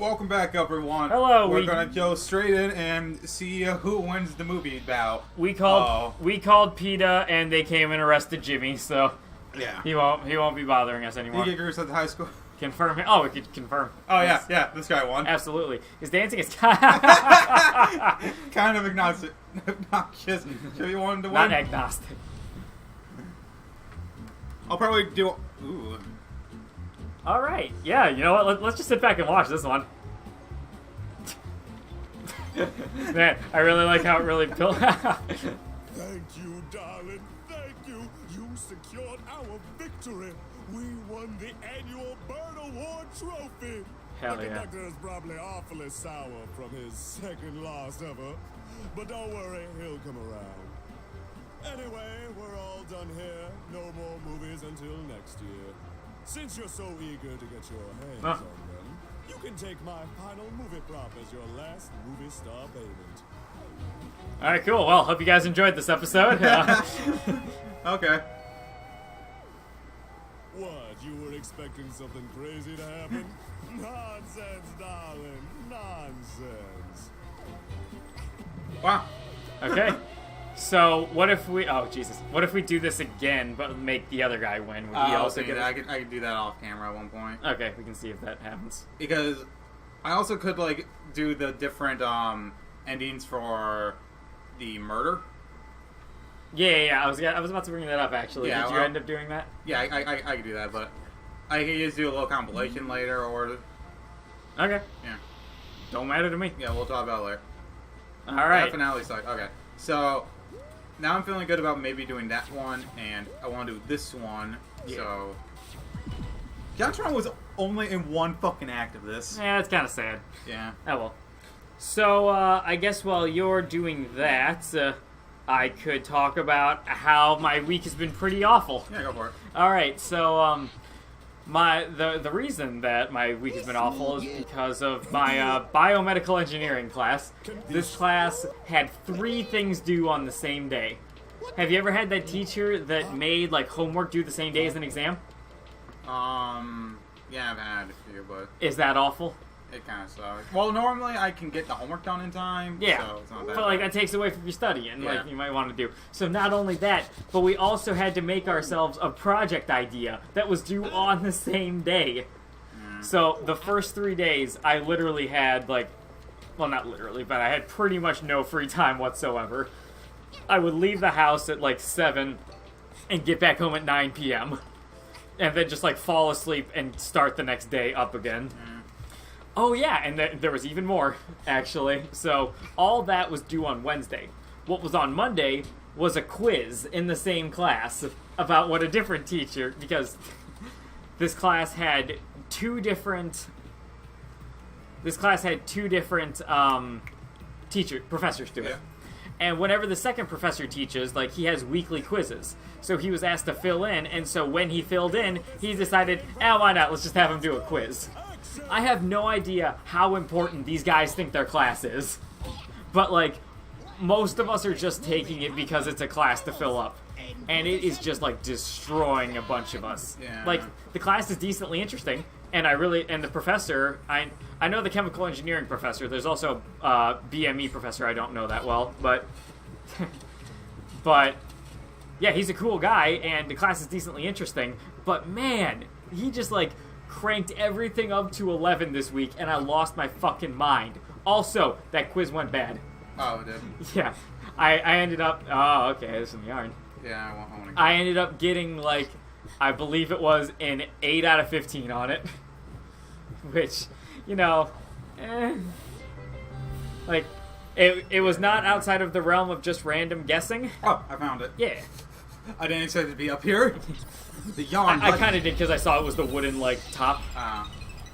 Welcome back, everyone. Hello. We're gonna go straight in and see who wins the movie bout. We called PETA, and they came and arrested Jimmy. So yeah, he won't be bothering us anymore. He gets at the high school. Confirm him. Oh, we could confirm. Oh yeah, this guy won. Absolutely. His dancing is kind of obnoxious. Should be wanting to win. Not agnostic. I'll probably do. Ooh. All right. Yeah. You know what? Let's just sit back and watch this one. Man, I really like how it really built. Thank you, darling. Thank you. You secured our victory. We won the annual Bird Award trophy. Hell the yeah. conductor is probably awfully sour from his second loss ever. But don't worry, he'll come around. Anyway, we're all done here. No more movies until next year. Since you're so eager to get your hands on them, you can take my final movie prop as your last movie star payment. All right, cool. Well, hope you guys enjoyed this episode. Okay. What, you were expecting something crazy to happen? Nonsense, darling. Nonsense. Wow. Okay. So what if we? Oh Jesus! What if we do this again, but make the other guy win? Would he also get? I could do that off camera at one point. Okay, we can see if that happens. Because I also could like do the different endings for the murder. Yeah. I was about to bring that up actually. Yeah, Did you end up doing that? Yeah, I could do that, but I could just do a little compilation later, or Okay. yeah, Don't matter to me. yeah, we'll talk about it later. All right. That finale sucked. Okay, so now I'm feeling good about maybe doing that one, and I want to do this one. Yeah. So Galvatron was only in one fucking act of this. Yeah, it's kind of sad. Yeah. Oh well. So I guess while you're doing that, I could talk about how my week has been pretty awful. Yeah, go for it. All right, so the reason that my week has been awful is because of my biomedical engineering class. This class had 3 things due on the same day. Have you ever had that teacher that made like homework due the same day as an exam? Yeah, I've had a few, but Is that awful? it kind of sucks. Well, normally I can get the homework done in time. Yeah, So it's not that but like bad. that takes away from your studying, Yeah. like you might want to do. So not only that, but we also had to make ourselves a project idea that was due on the same day. So the first 3 days, I literally had like, well, not literally, but I had pretty much no free time whatsoever. I would leave the house at like 7 and get back home at 9 p.m. and then just like fall asleep and start the next day up again. Oh yeah, and there was even more, actually. So all that was due on Wednesday. What was on Monday was a quiz in the same class about what a different teacher, because this class had two different professors do it. Yeah. And whenever the second professor teaches, like, he has weekly quizzes. So he was asked to fill in, and so when he filled in, he decided, why not, let's just have him do a quiz. I have no idea how important these guys think their class is. But, like, most of us are just taking it because it's a class to fill up. And it is just, like, destroying a bunch of us. Yeah. Like, the class is decently interesting, and the professor, I know the chemical engineering professor. There's also a BME professor I don't know that well, but... but, yeah, he's a cool guy, and the class is decently interesting. But, man, he just, like, cranked everything up to 11 this week, and I lost my fucking mind. Also, that quiz went bad. Oh, it did. Yeah. I ended up... Oh, okay, there's some yarn. Yeah, I want to. I ended up getting, like, I believe it was an 8 out of 15 on it. Which, you know, like, it was not outside of the realm of just random guessing. Oh, I found it. Yeah. I didn't expect it to be up here. The yarn. I kind of did because I saw it was the wooden, like, top.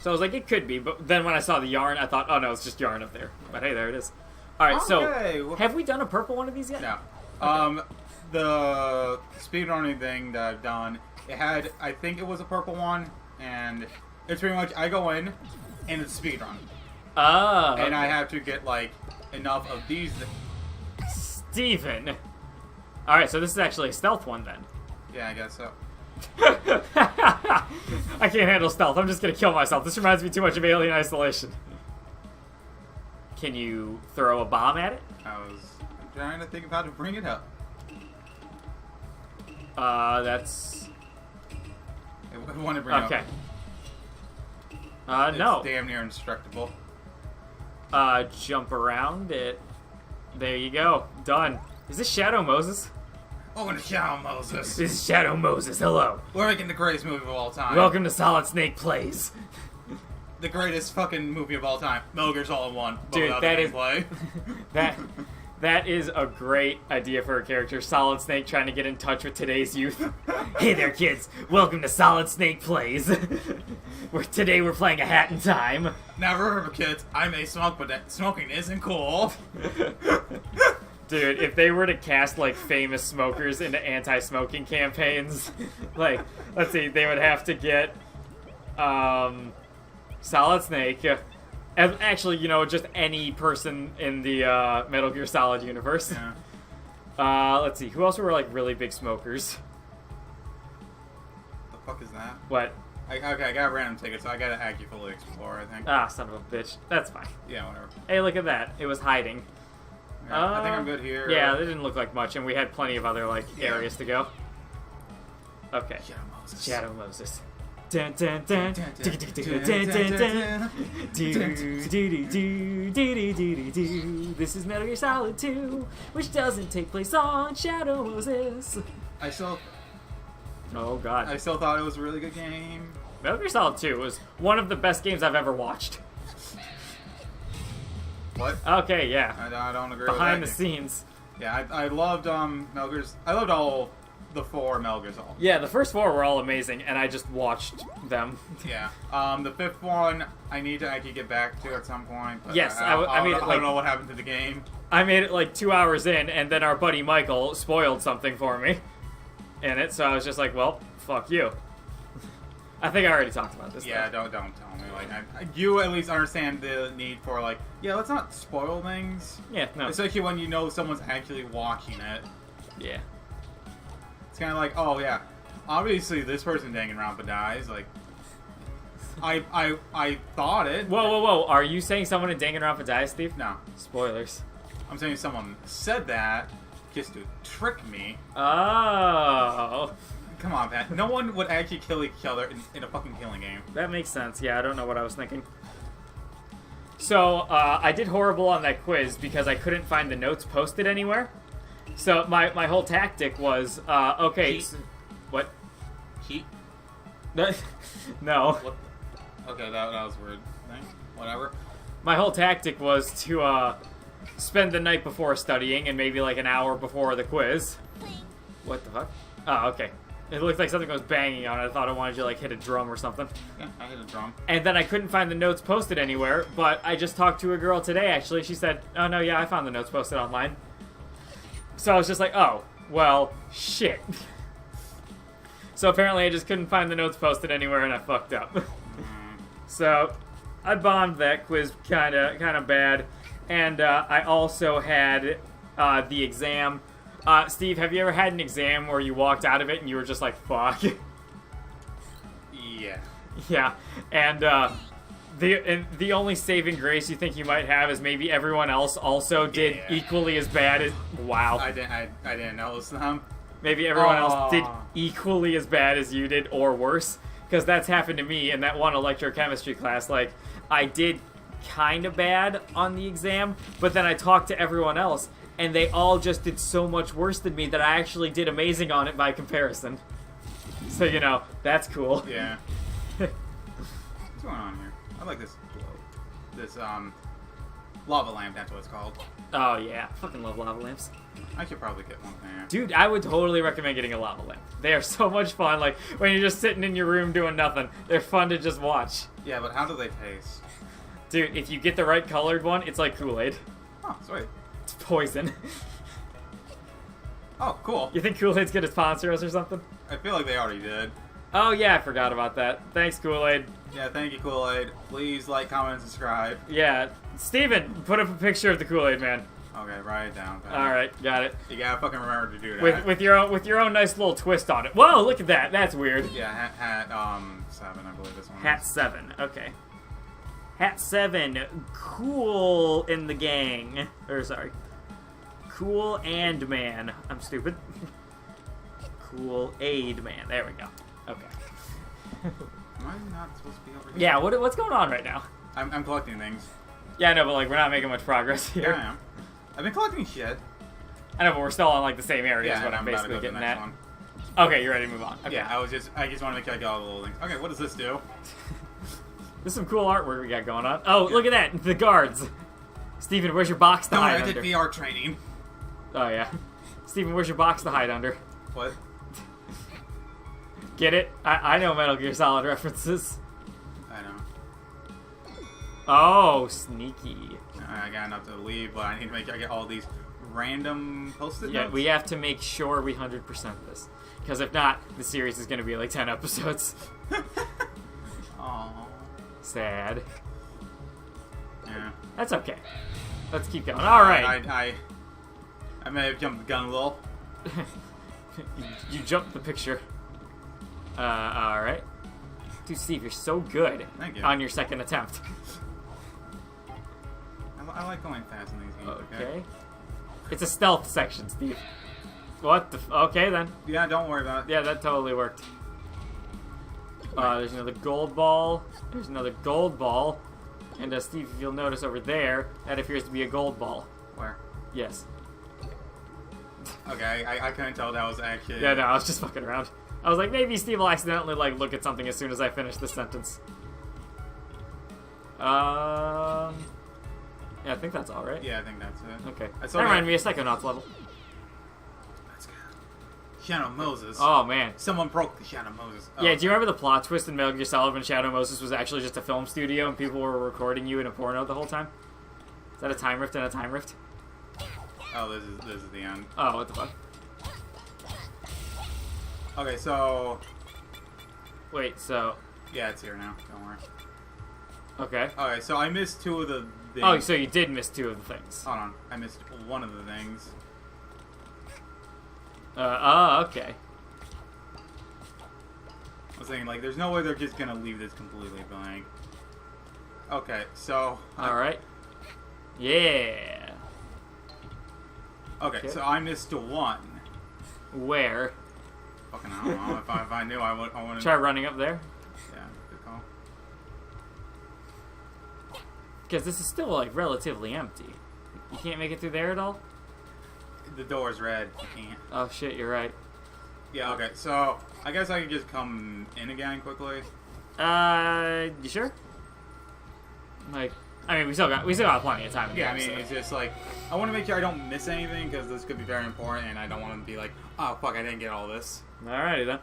So I was like, it could be. But then when I saw the yarn, I thought, oh, no, it's just yarn up there. But hey, there it is. All right, Okay. so have we done a purple one of these yet? No. Okay. The speedrunning thing that I've done, it had, I think it was a purple one, and it's pretty much, I go in, and it's speedrun. Oh. And I have to get, like, enough of these. Steven. Alright, so this is actually a stealth one then. Yeah, I guess so. I can't handle stealth. I'm just gonna kill myself. This reminds me too much of Alien Isolation. Can you throw a bomb at it? I was trying to think of how to bring it up. That's... I want to bring okay. up. No. It's damn near indestructible. Jump around it. There you go. Done. Is this Shadow Moses? Welcome to Shadow Moses. This is Shadow Moses. Hello. We're making the greatest movie of all time. Welcome to Solid Snake Plays. The greatest fucking movie of all time. Metal Gear's all in one. Dude, that is play. that is a great idea for a character. Solid Snake trying to get in touch with today's youth. Hey there, kids. Welcome to Solid Snake Plays. Today we're playing a Hat in Time. Now remember, kids, I may smoke, but smoking isn't cool. Dude, if they were to cast, like, famous smokers into anti-smoking campaigns, like, let's see, they would have to get, Solid Snake, actually, you know, just any person in the, Metal Gear Solid universe. Yeah. Let's see, who else were, like, really big smokers? The fuck is that? What? Okay, I got a random ticket, so I gotta actually fully explore, I think. Ah, son of a bitch. That's fine. Yeah, whatever. Hey, look at that. It was hiding. Yeah, I think I'm good here. Yeah, they didn't look like much, and we had plenty of other, like, areas to go. Okay. Shadow Moses. Shadow Moses. Dun dun dun. Dun dun dun. Do. This is Metal Gear Solid 2, which doesn't take place on Shadow Moses. I still God. thought it was a really good game. Metal Gear Solid 2 was one of the best games I've ever watched. What? Okay, yeah. I don't agree Behind the with that game. scenes. Yeah, I loved Metal Gear's. I loved all the 4 Metal Gear Solid. Yeah, the first 4 were all amazing, and I just watched them. Yeah. The 5th one, I need to actually get back to at some point. But Yes, I made it, I like- don't know what happened to the game. I made it like 2 hours in, and then our buddy Michael spoiled something for me in it, so I was just like, well, fuck you. I think I already talked about this. Yeah, don't tell me. Like, you at least understand the need for, like, yeah, let's not spoil things. Yeah, no. Especially when you know someone's actually watching it. Yeah. It's kind of like, oh yeah, obviously this person Danganronpa dies. Like, I thought it. Whoa. Are you saying someone in Danganronpa dies, Steve? No, Spoilers. I'm saying someone said that just to trick me. Oh. Come on, Pat. No one would actually kill each other in a fucking killing game. That makes sense. Yeah, I don't know what I was thinking. So, I did horrible on that quiz because I couldn't find the notes posted anywhere. So, my whole tactic was, okay... Heat. What? Heat? No. What? Okay, that was weird. Whatever. My whole tactic was to, spend the night before studying and maybe like an hour before the quiz. What the fuck? Oh, okay. It looked like something was banging on it. I thought I wanted you to like hit a drum or something. Yeah, I hit a drum. And then I couldn't find the notes posted anywhere, but I just talked to a girl today, actually. She said, oh, no, yeah, I found the notes posted online. So I was just like, oh, well, shit. So apparently I just couldn't find the notes posted anywhere, and I fucked up. So I bombed that quiz kind of bad. And I also had the exam. Steve, have you ever had an exam where you walked out of it and you were just like, fuck? Yeah. Yeah, and the only saving grace you think you might have is maybe everyone else also did equally as bad as... Wow. I didn't notice them. Maybe everyone else did equally as bad as you did, or worse. Because that's happened to me in that one electrochemistry class. Like, I did kind of bad on the exam, but then I talked to everyone else, and they all just did so much worse than me that I actually did amazing on it by comparison. So, you know, that's cool. Yeah. What's going on here? I like this globe. This, lava lamp, that's what it's called. Oh, yeah. Fucking love lava lamps. I should probably get one there. Dude, I would totally recommend getting a lava lamp. They are so much fun, like, when you're just sitting in your room doing nothing. They're fun to just watch. Yeah, but how do they taste? Dude, if you get the right colored one, it's like Kool-Aid. Oh, sweet. It's poison. Oh, cool. You think Kool-Aid's gonna sponsor us or something? I feel like they already did. Oh, yeah, I forgot about that. Thanks, Kool-Aid. Yeah, thank you, Kool-Aid. Please like, comment, and subscribe. Yeah. Steven, put up a picture of the Kool-Aid man. Okay, write it down. Alright, got it. You gotta fucking remember to do that. With your own nice little twist on it. Whoa, look at that. That's weird. Yeah, hat 7, I believe this one Hat is. 7, okay. Hat 7, cool in the gang. Or, sorry. Cool and man. I'm stupid. Cool aid man. There we go. Okay. Am I not supposed to be over here? Yeah, what's going on right now? I'm collecting things. Yeah, I know, but like we're not making much progress here. Yeah, I am. I've been collecting shit. I know, but we're still on like the same area is Yeah, what and I'm I'm about to basically go to the getting next at. one. Okay, you're ready to move on. Okay. Yeah, I just want to make sure I get all the little things. Okay, what does this do? There's some cool artwork we got going on. Oh, look at that! The guards! Steven, where's your box to Don't worry, hide I did under? VR training. Oh, yeah. Steven, where's your box to hide under? What? Get it? I know Metal Gear Solid references. I know. Oh, sneaky. I got enough to leave, but I need to make sure I get all these random post-it Yeah, notes. we have to make sure we 100% this. Because if not, the series is going to be like 10 episodes. Aww. Sad. Yeah. That's okay. Let's keep going. Alright. I may have jumped the gun a little. You jumped the picture. Alright. Dude, Steve, you're so good. Thank you. On your second attempt. I like going fast in these games, Okay. It's a stealth section, Steve. What the okay, then. Yeah, don't worry about it. Yeah, that totally worked. There's another gold ball. There's another gold ball. And Steve, if you'll notice over there, that appears to be a gold ball. Where? Yes. Okay, I couldn't tell that was actually... Yeah, no, I was just fucking around. I was like, maybe Steve will accidentally, like, look at something as soon as I finish this sentence. Yeah, I think that's all, right? Yeah, I think that's it. Okay. I That saw reminded me of Psychonauts level. Let's go. Shadow Moses. Oh, man. Someone broke the Shadow Moses. Oh. Yeah, do you remember the plot twist in Metal Gear Solid when Shadow Moses was actually just a film studio and people were recording you in a porno the whole time? Is that a time rift and a time rift? Oh, this is the end. Oh, what the fuck? Okay, so... Wait, so... Yeah, it's here now. Don't worry. Okay. Okay, so I missed two of the things. Oh, so you did miss two of the things. Hold on. I missed one of the things. Okay. I was thinking, like, there's no way they're just gonna leave this completely blank. Okay, so... Alright. Yeah. Okay, so I missed one. Where? Fucking I don't know. If I knew, I wouldn't... Try running up there. Yeah, good call. Because this is still, like, relatively empty. You can't make it through there at all? The door's red. You can't. Oh, shit, you're right. Yeah, okay, so... I guess I can just come in again quickly. You sure? Like, I mean, we still got plenty of time. In Yeah, I the mean, episode. it's just like... I want to make sure I don't miss anything, because this could be very important, and I don't want to be like, oh, fuck, I didn't get all this. Alrighty then.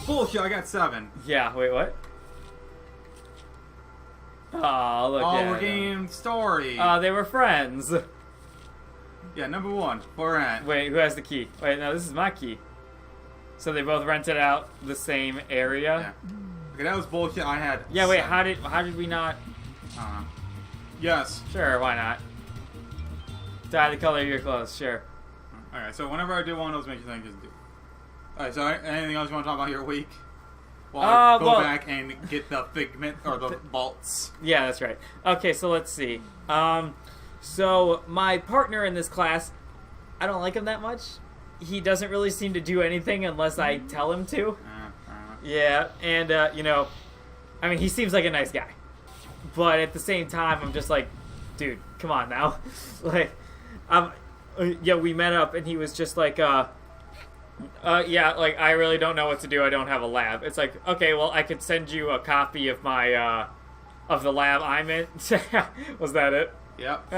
Bullshit, I got 7. Yeah, wait, what? Oh, look Oh, at we're them. getting story. They were friends. Yeah, number 1, for rent. Wait, who has the key? Wait, no, this is my key. So they both rented out the same area? Yeah. Okay, that was bullshit. I had... Yeah, wait, 7. how did we not... Yes. Sure, why not? Dye the color of your clothes, sure. Alright, so whenever I do one of those, make sure I just do. Alright, so anything else you want to talk about your week? While I go well- back and get the figment, or the bolts. Yeah, that's right. Okay, so let's see. So my partner in this class, I don't like him that much. He doesn't really seem to do anything unless I tell him to. Yeah, and, you know, I mean, he seems like a nice guy. But at the same time, I'm just like, dude, come on now. Like, yeah, we met up, and he was just like, yeah, like, I really don't know what to do. I don't have a lab. It's like, okay, well, I could send you a copy of my, of the lab I'm in. Was that it? Yep.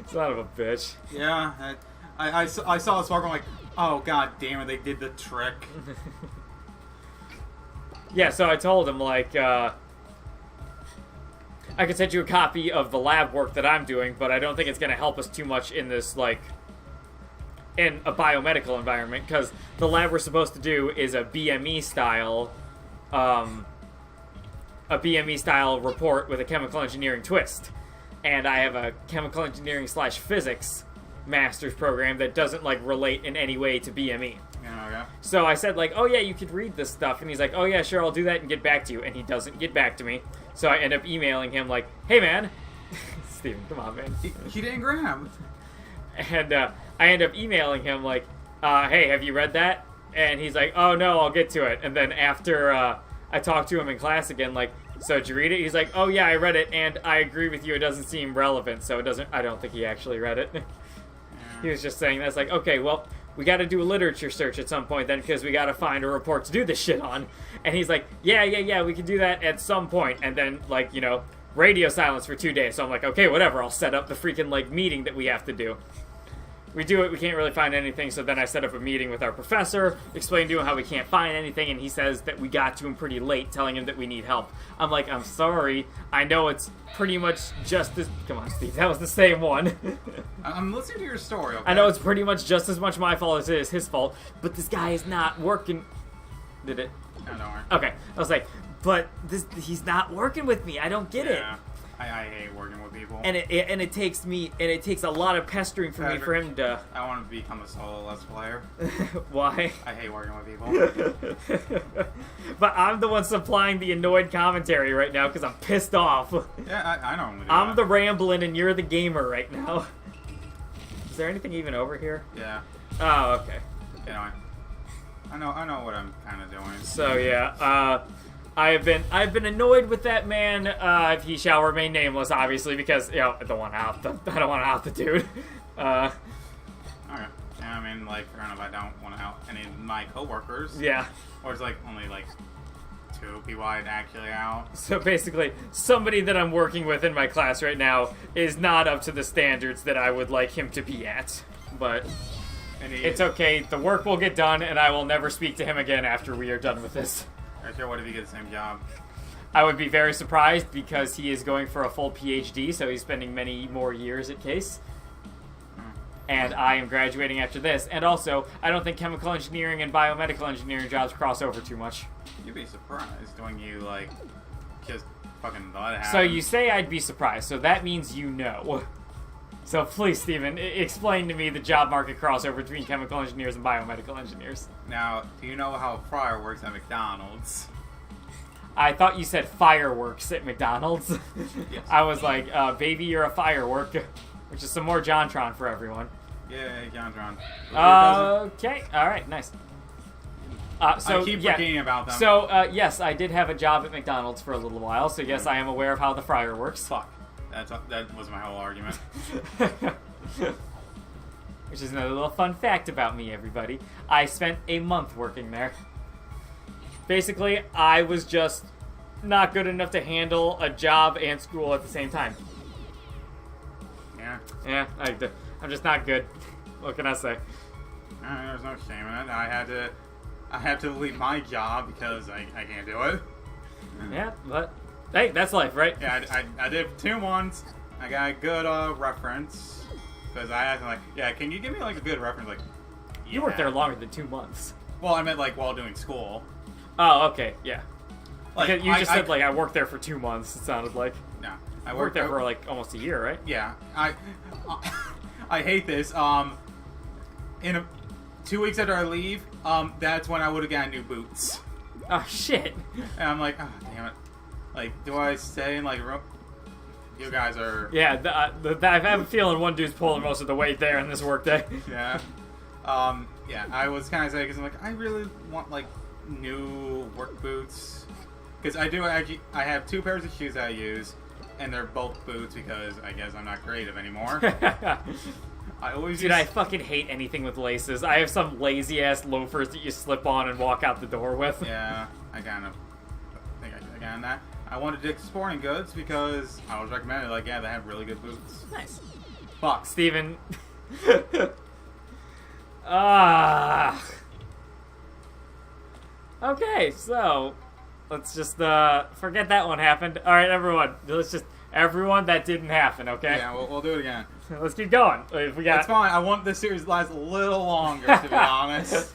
Son of a bitch. Yeah, I saw the spark, I'm like, oh, god damn it, they did the trick. Yeah, so I told him, like, I could send you a copy of the lab work that I'm doing, but I don't think it's going to help us too much in this, like, in a biomedical environment, because the lab we're supposed to do is a BME style, report with a chemical engineering twist. And I have a chemical engineering / physics master's program that doesn't, like, relate in any way to BME. Yeah, okay. Yeah. So I said, like, oh, yeah, you could read this stuff. And he's like, oh, yeah, sure, I'll do that and get back to you. And he doesn't get back to me. So I end up emailing him, like, hey, man. Steven, come on, man. He didn't grab. And I end up emailing him, like, hey, have you read that? And he's like, oh, no, I'll get to it. And then after I talked to him in class again, like, so did you read it? He's like, oh, yeah, I read it, and I agree with you. It doesn't seem relevant, so I don't think he actually read it. He was just saying that's like, okay, well, we got to do a literature search at some point then because we got to find a report to do this shit on. And he's like, yeah, we can do that at some point. And then, like, you know, radio silence for 2 days. So I'm like, okay, whatever. I'll set up the freaking, like, meeting that we have to do. We do it, we can't really find anything, so then I set up a meeting with our professor, explain to him how we can't find anything, and he says that we got to him pretty late, telling him that we need help. I'm like, I'm sorry, I know it's pretty much just as... Come on, Steve, that was the same one. I'm listening to your story, okay? I know it's pretty much just as much my fault as it is his fault, but this guy is not working... Did it? No, don't worry. Okay, I was like, but he's not working with me, I don't get it. I hate working with people. And it takes a lot of pestering from me for him to... I want to become a solo Let's Player. Why? I hate working with people. But I'm the one supplying the annoyed commentary right now because I'm pissed off. Yeah, I normally do I'm that. the Ramblin and you're the gamer right now. Is there anything even over here? Yeah. Oh, okay. Anyway. I know what I'm kind of doing. So yeah, I've been annoyed with that man. He shall remain nameless, obviously, because you know I don't want to out the dude. Okay. Yeah, I mean, like, fair enough. I don't want to out any of my coworkers. Yeah. Or it's like only like 2 people I'd actually out. So basically, somebody that I'm working with in my class right now is not up to the standards that I would like him to be at. But it's okay. The work will get done, and I will never speak to him again after we are done with this. Sure, what if he gets the same job? I would be very surprised because he is going for a full PhD, so he's spending many more years at Case. And I am graduating after this. And also, I don't think chemical engineering and biomedical engineering jobs cross over too much. You'd be surprised when you, like, just fucking let it happen. So you say I'd be surprised, so that means you know. So please, Steven, explain to me the job market crossover between chemical engineers and biomedical engineers. Now, do you know how fryer works at McDonald's? I thought you said fireworks at McDonald's. Yes. I was like, baby, you're a firework. Which is some more JonTron for everyone. Yeah, JonTron. Okay, alright, nice. So, I keep forgetting about them. So, yes, I did have a job at McDonald's for a little while, so yes, I am aware of how the fryer works. Fuck. That was my whole argument. Which is another little fun fact about me, everybody. I spent a month working there. Basically, I was just not good enough to handle a job and school at the same time. Yeah. Yeah, I'm just not good. What can I say? There's no shame in it. I had to leave my job because I can't do it. Yeah, but hey, that's life, right? Yeah, I did 2 months. I got a good reference because I asked him, like, yeah, can you give me like a good reference? Like, You worked there longer than 2 months. Well, I meant like while doing school. Oh, okay, yeah. Like, Because you just said like I worked there for 2 months. It sounded like No, I worked there for like almost a year, right? Yeah, I hate this. 2 weeks after I leave, that's when I would have gotten new boots. Oh shit! And I'm like, oh damn it. Like, do I stay in like? You guys are. Yeah, I have a feeling one dude's pulling most of the weight there in this workday. Yeah. Yeah, I was kind of saying because I'm like, I really want like new work boots because I have 2 pairs of shoes that I use, and they're both boots because I guess I'm not creative anymore. I always Dude, I fucking hate anything with laces. I have some lazy ass loafers that you slip on and walk out the door with. Yeah, I kind of think I got that. I wanted Dick's Sporting Goods because I was recommended, like, yeah, they have really good boots. Nice. Fuck. Steven. Okay, so let's just forget that one happened. All right, everyone, that didn't happen. Okay. Yeah, we'll do it again. Let's keep going. If we got. It's fine. I want this series to last a little longer, to be honest.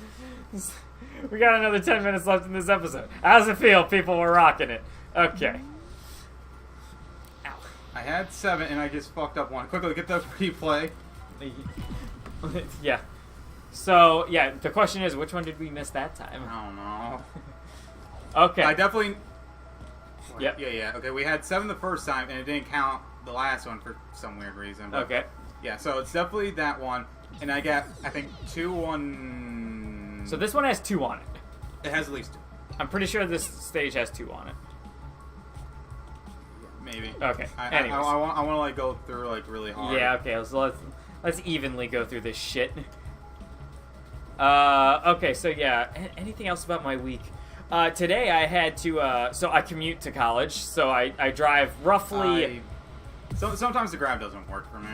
We got another 10 minutes left in this episode. How does it feel, people? We're rocking it. Okay. Ow. I had 7 and I just fucked up 1. Quickly, get the replay. Yeah. So, yeah, the question is, which one did we miss that time? I don't know. Okay. I definitely... Yep. Yeah. Okay, we had 7 the first time, and it didn't count the last one for some weird reason. But Okay. yeah, so it's definitely that one. And I got, I think, 2 on... So this one has 2 on it. It has at least 2. I'm pretty sure this stage has 2 on it. Maybe. Okay. I want to like go through like really hard. Yeah. Okay. So let's evenly go through this shit. Okay. So yeah. Anything else about my week? Today I had to. So I commute to college. So I drive roughly. Sometimes the Grab doesn't work for me.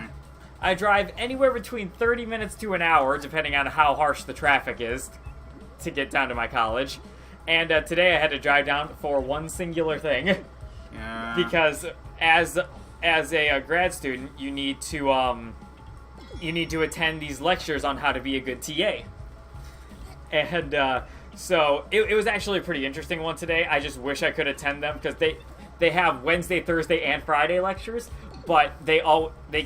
I drive anywhere between 30 minutes to an hour, depending on how harsh the traffic is, to get down to my college. And today I had to drive down for one singular thing. Yeah. Because as a grad student, you need to attend these lectures on how to be a good TA. And so it was actually a pretty interesting one today. I just wish I could attend them because they have Wednesday, Thursday, and Friday lectures, but they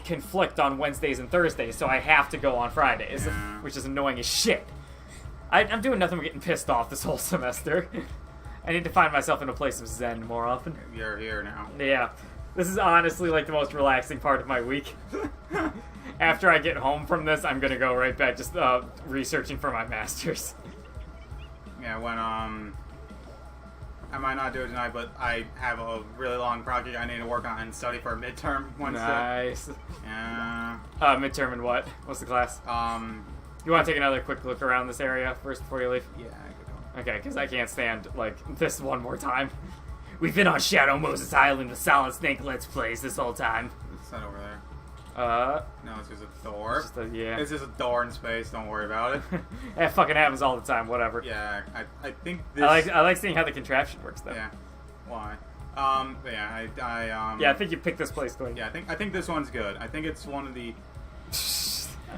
conflict on Wednesdays and Thursdays, so I have to go on Fridays, which is annoying as shit. I'm doing nothing but getting pissed off this whole semester. I need to find myself in a place of zen more often. You're here now. Yeah. This is honestly like the most relaxing part of my week. After I get home from this, I'm gonna go right back just researching for my master's. Yeah, when I might not do it tonight, but I have a really long project I need to work on and study for a midterm Wednesday. Nice. Yeah. Midterm and what? What's the class? You want to take another quick look around this area first before you leave? Yeah, I could go. Okay, because I can't stand, like, this one more time. We've been on Shadow Moses Island with Solid Snake Let's Plays this whole time. It's not over there. No, it's just a door. Yeah. It's just a door in space. Don't worry about it. That fucking happens all the time. Whatever. Yeah, I think this. I like seeing how the contraption works though. Yeah. Why? But yeah, Yeah, I think you picked this place clean. Yeah, I think this one's good. I think it's one of the.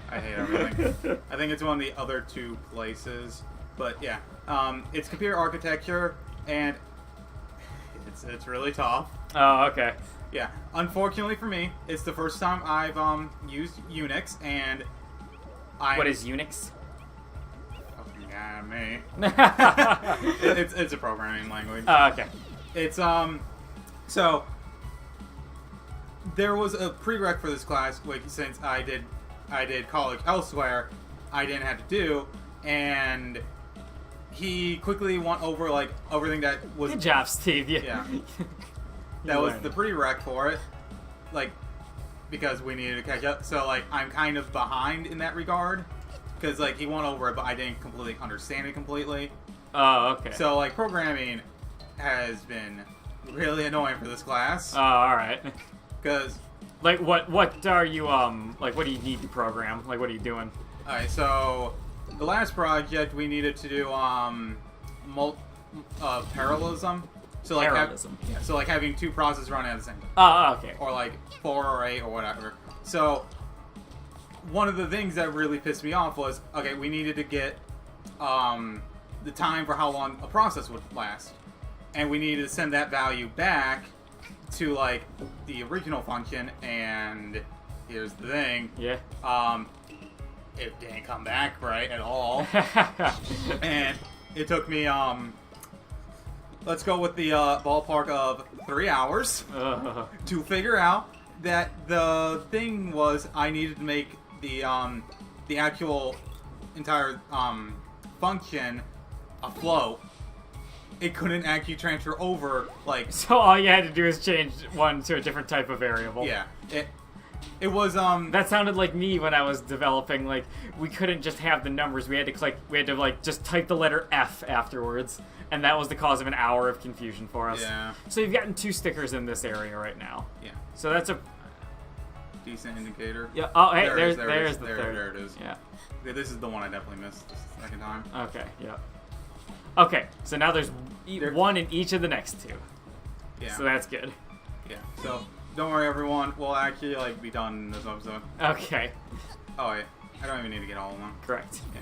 I hate everything. I think it's one of the other 2 places, but yeah, it's computer architecture and it's really tough. Oh, okay. Yeah, unfortunately for me, it's the first time I've used Unix, and What is Unix? Fucking god, me. It's a programming language. Oh, okay. It's so there was a prereq for this class, which since I did college elsewhere, I didn't have to do, and he quickly went over like everything that was. Good job, Steve. Yeah. That was the prereq for it, like, because we needed to catch up. So, like, I'm kind of behind in that regard, because, like, he went over it, but I didn't completely understand it completely. Oh, okay. So, like, programming has been really annoying for this class. Oh, alright. Because... Like, what are you, like, what do you need to program? Like, what are you doing? Alright, so, the last project we needed to do, parallelism. So like Parallelism. So like having 2 processes running at the same time. Oh, okay. Or like 4 or 8 or whatever. So one of the things that really pissed me off was, okay, we needed to get the time for how long a process would last. And we needed to send that value back to like the original function, and here's the thing. Yeah. It didn't come back right at all. And it took me let's go with the ballpark of 3 hours to figure out that the thing was I needed to make the actual entire function afloat. It couldn't actually transfer over, like... So all you had to do is change one to a different type of variable. Yeah. It was, That sounded like me when I was developing, like, we couldn't just have the numbers, we had to, like, just type the letter F afterwards, and that was the cause of an hour of confusion for us. Yeah. So you've gotten 2 stickers in this area right now. Yeah. So that's a... Decent indicator. Yeah, oh, hey, there's there's the there, third. There it is. Yeah. This is the one I definitely missed the second time. Okay, yeah. Okay, so now there's one in each of the next 2. Yeah. So that's good. Yeah. So, don't worry everyone, we'll actually, like, be done in this episode. Okay. Oh, wait. I don't even need to get all of them. Correct. Yeah.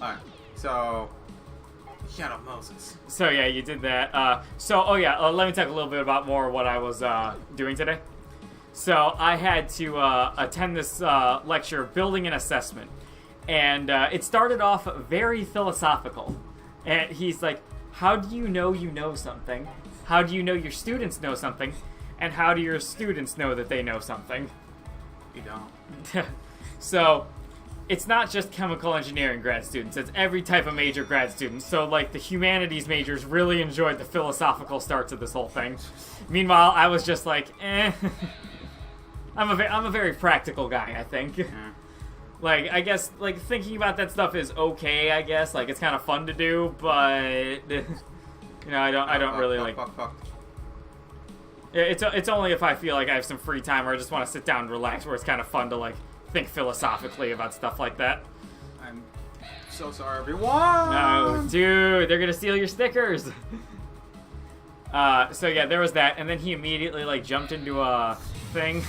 Alright. So... Shadow Moses. So yeah, you did that. Let me talk a little bit about more what I was doing today. So I had to attend this lecture, Building an Assessment. And it started off very philosophical. And he's like, how do you know something? How do you know your students know something? And how do your students know that they know something? You don't. So, it's not just chemical engineering grad students, it's every type of major grad student. So, like, the humanities majors really enjoyed the philosophical starts of this whole thing. Meanwhile, I was just like, eh. I'm a very practical guy, I think. Like, I guess, like, thinking about that stuff is okay, I guess. Like, it's kind of fun to do, but... You know, I don't really, like... It's only if I feel like I have some free time or I just want to sit down and relax where it's kind of fun to, like, think philosophically about stuff like that. I'm so sorry, everyone! No, dude, they're gonna steal your stickers! So yeah, there was that, and then he immediately, like, jumped into a thing.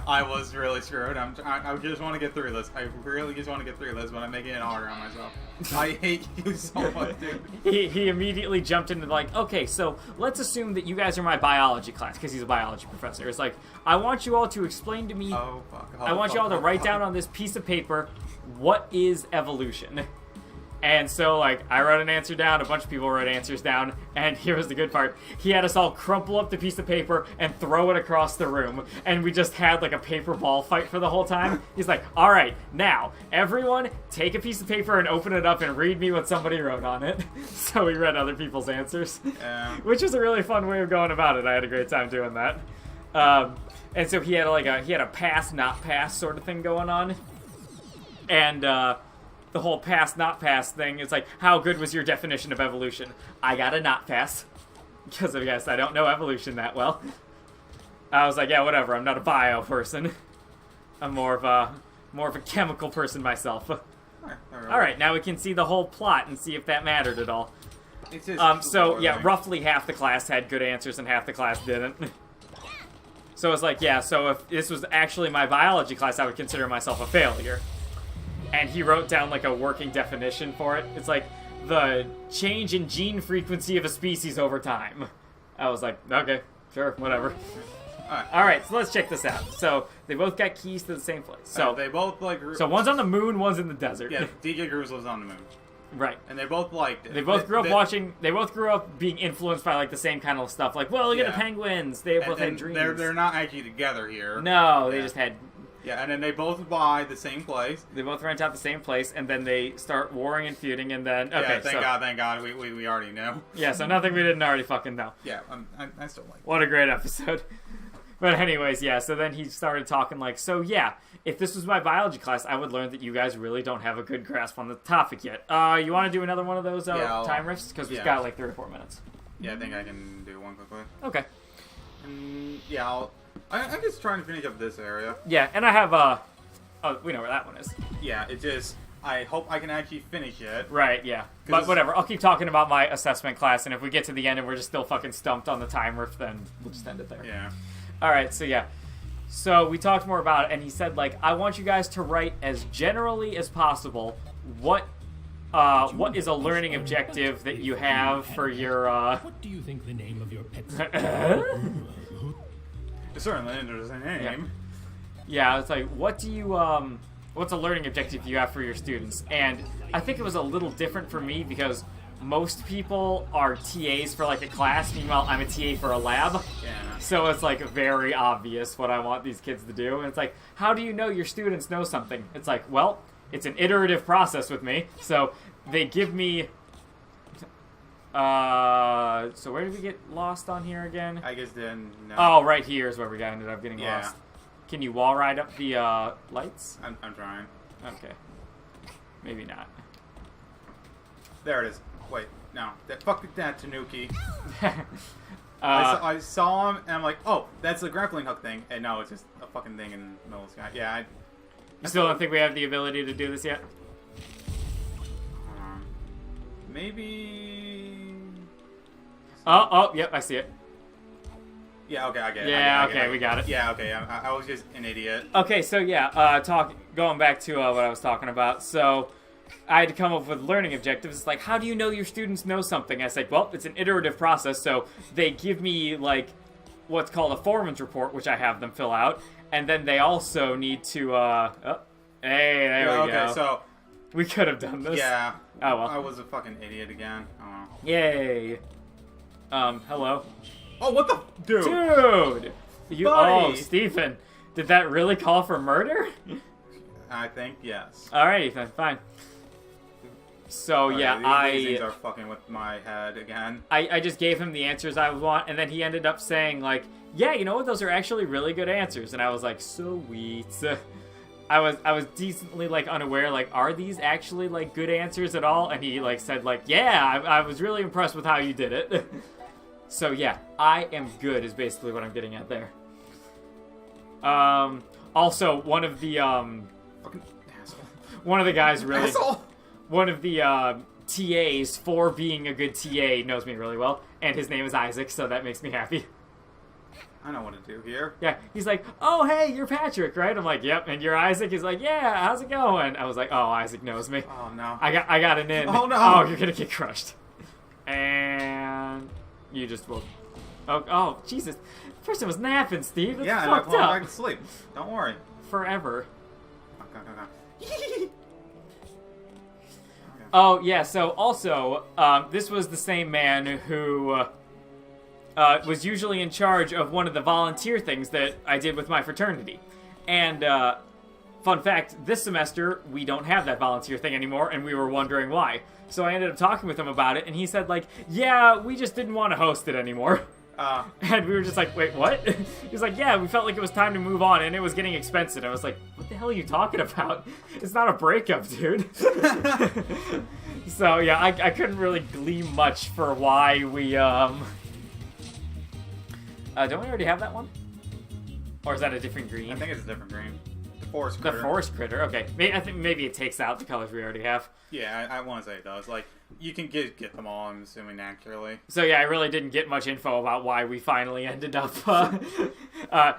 I was really screwed. I just want to get through this. I really just want to get through this, but I'm making it harder on myself. I hate you so much, dude. He immediately jumped into, like, okay, so let's assume that you guys are my biology class, because he's a biology professor. It's like, I want you all to explain to me, I want you all to write down on this piece of paper, what is evolution? And so, like, I wrote an answer down, a bunch of people wrote answers down, and here was the good part. He had us all crumple up the piece of paper and throw it across the room, and we just had, like, a paper ball fight for the whole time. He's like, alright, now, everyone, take a piece of paper and open it up and read me what somebody wrote on it. So we read other people's answers, which was a really fun way of going about it. I had a great time doing that. And so he had, like, he had a pass, not pass sort of thing going on, and, the whole pass, not pass thing is like, how good was your definition of evolution? I got a not pass, because I guess I don't know evolution that well. I was like, yeah, whatever, I'm not a bio person. I'm more of a chemical person myself. Alright, now we can see the whole plot and see if that mattered at all. It's just So, yeah, roughly half the class had good answers and half the class didn't. So it's like, yeah, so if this was actually my biology class, I would consider myself a failure. And he wrote down, like, a working definition for it. It's like, the change in gene frequency of a species over time. I was like, okay, sure, whatever. Alright, so let's check this out. So, they both got keys to the same place. So they both, like... So one's on the moon, one's in the desert. Yeah, DJ Grooves lives on the moon. Right. And they both liked it. They both grew up they both grew up being influenced by, like, the same kind of stuff. Like, well, look at the penguins. They both had dreams. They're not actually together here. No, they just had... Yeah, and then they both buy the same place. They both rent out the same place, and then they start warring and feuding, and then... Okay, yeah, thank God. We already know. Yeah, so nothing we didn't already fucking know. Yeah, I still like it. What a great episode. But anyways, yeah, so then he started talking like, so yeah, if this was my biology class, I would learn that you guys really don't have a good grasp on the topic yet. You want to do another one of those time riffs? Because we've got like 3 or 4 minutes. Yeah, I think I can do one quickly. Okay. Yeah, I'm just trying to finish up this area. Yeah, and I have, oh, we know where that one is. Yeah, it just, I hope I can actually finish it. Right, yeah. But whatever, I'll keep talking about my assessment class, and if we get to the end and we're just still fucking stumped on the time riff, then we'll just end it there. Yeah. Alright, so yeah. So we talked more about it, and he said, like, I want you guys to write as generally as possible what is a learning objective that you have for your, What do you think the name of your pet's... It's certainly an interesting name. Yeah, it's like, what do you, what's a learning objective you have for your students? And I think it was a little different for me because most people are TAs for, like, a class, meanwhile I'm a TA for a lab. Yeah. So it's, like, very obvious what I want these kids to do. And it's like, how do you know your students know something? It's like, well, it's an iterative process with me. So they give me... so where did we get lost on here again? I guess then... No. Oh, right here is where we ended up getting Yeah. lost. Can you wall ride up the lights? I'm trying. Okay. Maybe not. There it is. Wait, no. Fuck that Tanuki. Uh, I saw him, and I'm like, oh, that's the grappling hook thing. And no, it's just a fucking thing in the middle of the sky. Yeah, you still don't think we have the ability to do this yet? Maybe... Oh, yep, I see it. Yeah, okay, I get it. Yeah, I get it. we got it. Yeah, okay, I was just an idiot. Okay, so yeah, going back to what I was talking about. So I had to come up with learning objectives. It's like, how do you know your students know something? I said, well, it's an iterative process. So they give me, like, what's called a foreman's report, which I have them fill out. And then they also need to, hey, there we go. Okay, so We could have done this. Yeah. Oh, well. I was a fucking idiot again. Oh. Yay. Hello? Oh, what the... Dude. Dude! You, Buddy. oh, Stephen. Did that really call for murder? I think, yes. Alright, Ethan, fine. So, yeah, These things are fucking with my head again. I just gave him the answers I would want, and then he ended up saying, like, yeah, you know what, those are actually really good answers. And I was like, sweet. I was decently, like, unaware, like, are these actually, like, good answers at all? And he, like, said, like, yeah, I was really impressed with how you did it. So, yeah, I am good is basically what I'm getting at there. Also, one of the, Fucking asshole. one of the guys really... Asshole! One of the TAs for being a good TA knows me really well, and his name is Isaac, so that makes me happy. I know what to do here. Yeah, he's like, oh, hey, you're Patrick, right? I'm like, yep, and you're Isaac? He's like, yeah, how's it going? I was like, oh, Isaac knows me. Oh, no. I got an in. Oh, no. Oh, you're gonna get crushed. And you just woke. Oh, Jesus. The person was napping, Steve. That's Yeah, and I fucked fallen up. back to sleep. Don't worry. Forever. Okay. Oh, yeah, so also, this was the same man who was usually in charge of one of the volunteer things that I did with my fraternity. And, fun fact, this semester, we don't have that volunteer thing anymore, and we were wondering why. So I ended up talking with him about it, and he said, like, yeah, we just didn't want to host it anymore. And we were just like, wait, what? He was like, yeah, we felt like it was time to move on, and it was getting expensive. I was like, what the hell are you talking about? It's not a breakup, dude. So, yeah, I couldn't really glean much for why we, don't we already have that one? Or is that a different green? I think it's a different green. The forest critter. The forest critter, okay. I think maybe it takes out the colors we already have. Yeah, I want to say it does. Like, you can get them all, I'm assuming, naturally. So yeah, I really didn't get much info about why we finally ended up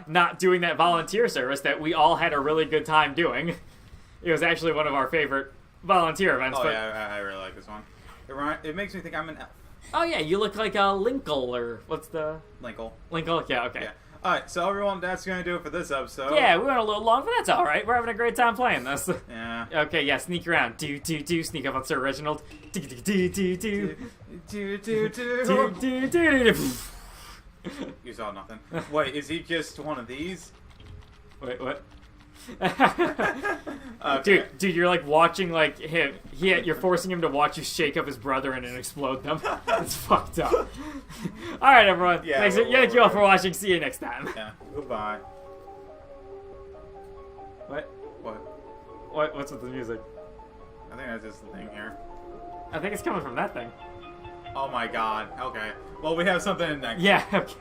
not doing that volunteer service that we all had a really good time doing. It was actually one of our favorite volunteer events. Oh, but... yeah, I really like this one. It makes me think I'm an elf. Oh yeah, you look like a Linkle, or what's the... Linkle. Linkle? Yeah, okay. Yeah. Alright, so everyone, that's going to do it for this episode. Yeah, we went a little long, but that's alright. We're having a great time playing this. Yeah. Okay, yeah, sneak around. Do, sneak up on Sir Reginald. Do. You saw nothing. Wait, is he just one of these? Wait, what? Okay. Dude, you're like watching like him. You're forcing him to watch you shake up his brother and then explode them. It's fucked up. All right, everyone. Yeah, Thank you all for watching. See you next time. Yeah. Goodbye. What? What? What's with the music? I think that's just the thing here. I think it's coming from that thing. Oh my god. Okay. Well, we have something next. Yeah. Okay.